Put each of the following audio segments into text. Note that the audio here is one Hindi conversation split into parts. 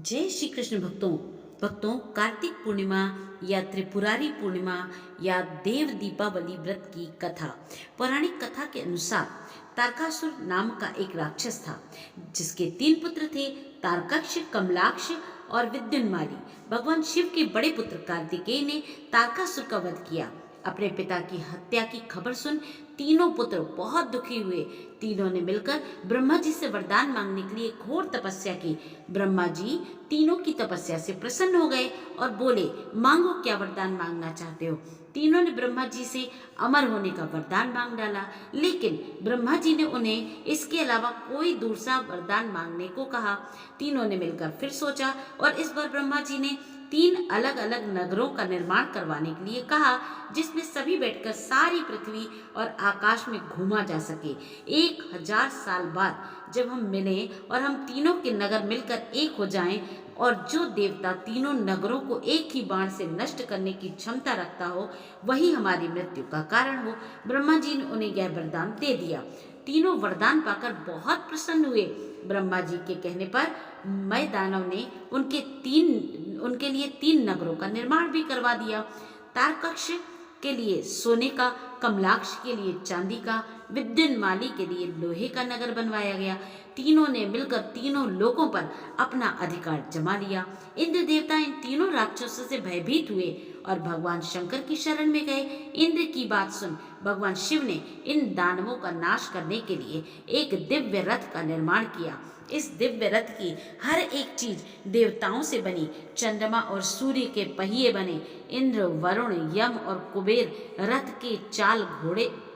जय श्री कृष्ण भक्तों कार्तिक पूर्णिमा या त्रिपुरारी पूर्णिमा या देव दीपावली व्रत की कथा। पौराणिक कथा के अनुसार तारकासुर नाम का एक राक्षस था जिसके 3 पुत्र थे, तारकाक्ष, कमलाक्ष और विद्युन्माली। भगवान शिव के बड़े पुत्र कार्तिकेय ने तारकासुर का वध किया। अपने पिता की हत्या की खबर सुन तीनों पुत्र बहुत दुखी हुए। तीनों ने मिलकर ब्रह्मा जी से वरदान मांगने के लिए घोर तपस्या की। ब्रह्मा जी तीनों की तपस्या से प्रसन्न हो गए और बोले, मांगो, क्या वरदान मांगना चाहते हो। तीनों ने ब्रह्मा जी से अमर होने का वरदान मांग डाला, लेकिन ब्रह्मा जी ने उन्हें इसके अलावा कोई दूसरा वरदान मांगने को कहा। तीनों ने मिलकर फिर सोचा और इस बार ब्रह्मा जी ने 3 अलग अलग नगरों का निर्माण करवाने के लिए कहा, जिसमें सभी बैठकर सारी पृथ्वी और आकाश में घूमा जा सके। 1000 साल बाद जब हम मिलें और हम तीनों के नगर मिलकर एक हो जाएं और जो देवता तीनों नगरों को एक ही बाण से नष्ट करने की क्षमता रखता हो, वही हमारी मृत्यु का कारण हो। ब्रह्मा जी ने उन्हें यह वरदान दे दिया। तीनों वरदान पाकर बहुत प्रसन्न हुए। ब्रह्मा जी के कहने पर मय दानव ने उनके लिए 3 नगरों का निर्माण भी करवा दिया। तारकक्ष के लिए सोने का, कमलाक्ष के लिए चांदी का, विद्युन्माली के लिए लोहे का नगर बनवाया गया। तीनों ने मिलकर तीनों लोकों पर अपना अधिकार जमा लिया। इंद्र देवता इन तीनों राक्षसों से भयभीत हुए और भगवान शंकर की शरण में गए। इंद्र की बात सुन भगवान शिव ने इन दानवों का नाश करने के लिए एक दिव्य रथ का निर्माण किया। इस दिव्य रथ की हर एक चीज देवताओं से बनी। चंद्रमा और सूर्य के पहिए बने, इंद्र, वरुण, यम और कुबेर रथ के चाल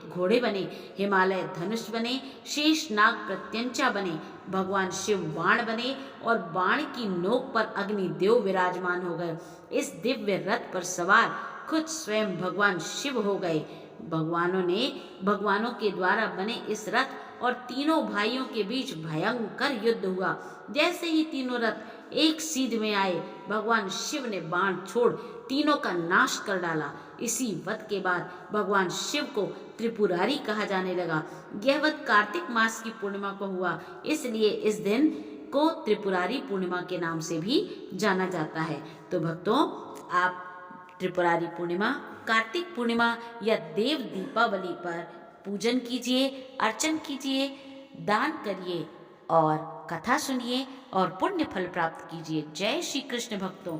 घोड़े बने, हिमालय धनुष बने, शेष नाग प्रत्यंचा बने, भगवान शिव बाण बने और बाण की नोक पर अग्निदेव विराजमान हो गए। इस दिव्य रथ पर सवार खुद स्वयं भगवान शिव हो गए। भगवानों के द्वारा बने इस रथ और तीनों भाइयों के बीच भयंकर युद्ध हुआ। जैसे ही तीनों रथ एक सीध में आए, भगवान शिव ने बाण छोड़ तीनों का नाश कर डाला। इसी वध के बाद भगवान शिव को त्रिपुरारी कहा जाने लगा। यह वध कार्तिक मास की पूर्णिमा को हुआ, इसलिए इस दिन को त्रिपुरारी पूर्णिमा के नाम से भी जाना जाता है। तो भक्तों, आप त्रिपुरारी पूर्णिमा, कार्तिक पूर्णिमा या देव दीपावली पर पूजन कीजिए, अर्चन कीजिए, दान करिए और कथा सुनिए और पुण्य फल प्राप्त कीजिए। जय श्री कृष्ण भक्तों।